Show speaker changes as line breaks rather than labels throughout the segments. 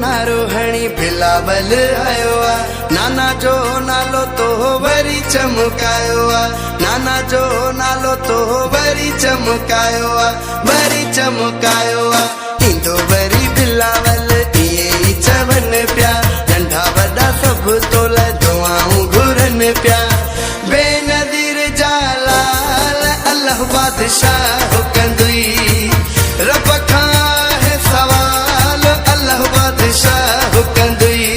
नारो हणी बिलावल आयो आ। नाना जो नालो तो वरी चमकायो आ। नाना जो नालो तो वरी चमकायो आ, वरी चमकायो आ। इंदो वरी बिलावल इए ही चवन प्या। नंढा वॾा सभु तोल दुआऊं घुरन प्या। बेनज़ीर जालाल अल्लाह बादशाह कंदुई। रब खां है सवाल अल्लाह बादशाह कंदुई।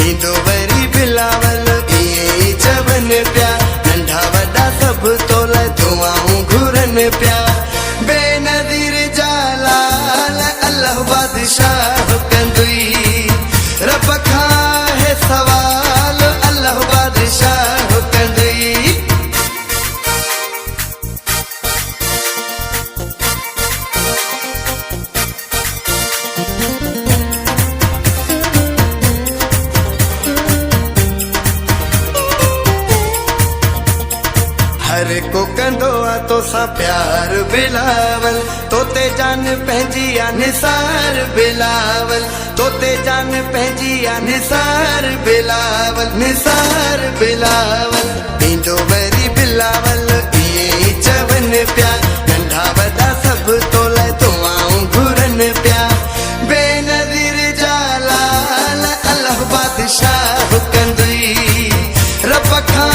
इंदो वरी बिलावल इए ही चवन प्या। नंढा वॾा सभु तोल दुआऊं घुरन प्या। बेनज़ीर जालाल अल्लाह बादशाह कंदुई। रब खां है सवाल अल्लाह बादशाह कंदुई। हर को कंदो आ तोसां प्यार बिलावल। तोते जान पंहिंजी आ निसार बिलावल। तोते जान पंहिंजी आ निसार बिलावल, निसार बिलावल। इंदो वरी बिलावल इए ही चवन प्या। नंढा वॾा सभु तोल दुआऊं घुरन प्या। बेनज़ीर जालाल अल्लाह बादशाह कंदुई। रब खां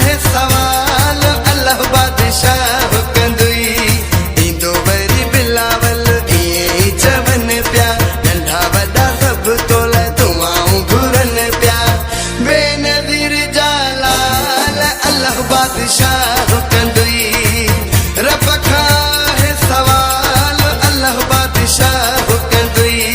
है सवाल अल्लाह बादशाह कंदुई। इंदो वरी बिलावल इए ही चवन प्या। नंढा वॾा सभु तोल दुआऊं घुरन प्या। बेनज़ीर जालाल अल्लाह बादशाह कंदुई। रब खां है सवाल अल्लाह बादशाह कंदुई।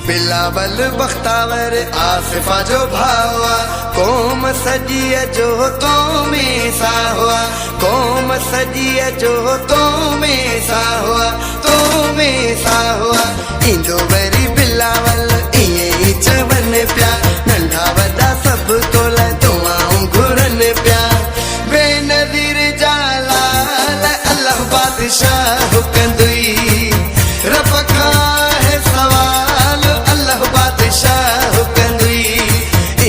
बिलावल बख्तावर आसिफा जो भावा। कौम सजी जो तो में सा हुआ। कौम सजी जो तो में सा हुआ, तो में सा हुआ। इंदो वरी बिलावल इए ही चवन प्या। नंढा वॾा सभु तोल दुआऊं घुरन प्या। बेनज़ीर जालाल अल्लाह बादशाह कंदुई। रब खां है सवाल अल्लाह बादशाह कंदुई।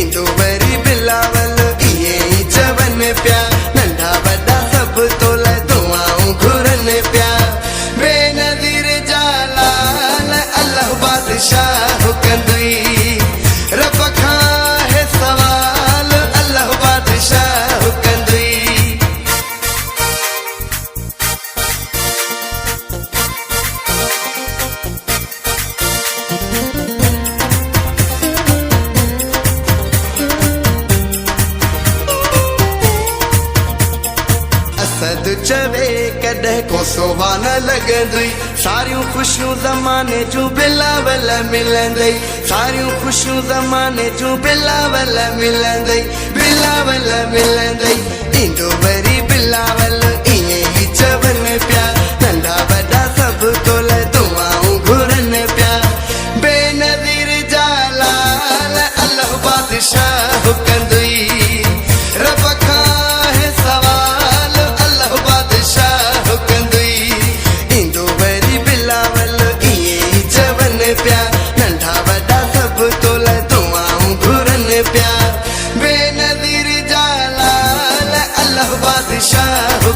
इंदो वरी बिलावल इए ही चवन प्या। नंढा वॾा सभु तोल दुआऊं घुरन प्या। बेनज़ीर जालाल अल्लाह बादशाह कंदुई। रब खां है सवाल अल्लाह बादशाह कंदुई। असद चवे कॾहिं को सोवा न लॻंदुई। सारियूं ख़ुशियूं ज़माने जूं बिलावल मिलंदई। सारियूं ख़ुशियूं ज़माने जूं बिलावल मिलंदई, बिलावल मिलंदई। इंदो वरी बिलावल इए ही चवन प्या। नंढा वॾा सभु तोल दुआऊं घुरन प्या। बेनज़ीर जालाल अल्लाह बादशाह कंदुई। रब खां है सवाल अल्लाह बादशाह कंदुई। इंदो वरी बिलावल इए ही चवन प्या। नंढा वॾा सभु तोल दुआऊं घुरन प्या। बेनज़ीर जालाल अल्लाह बादशाह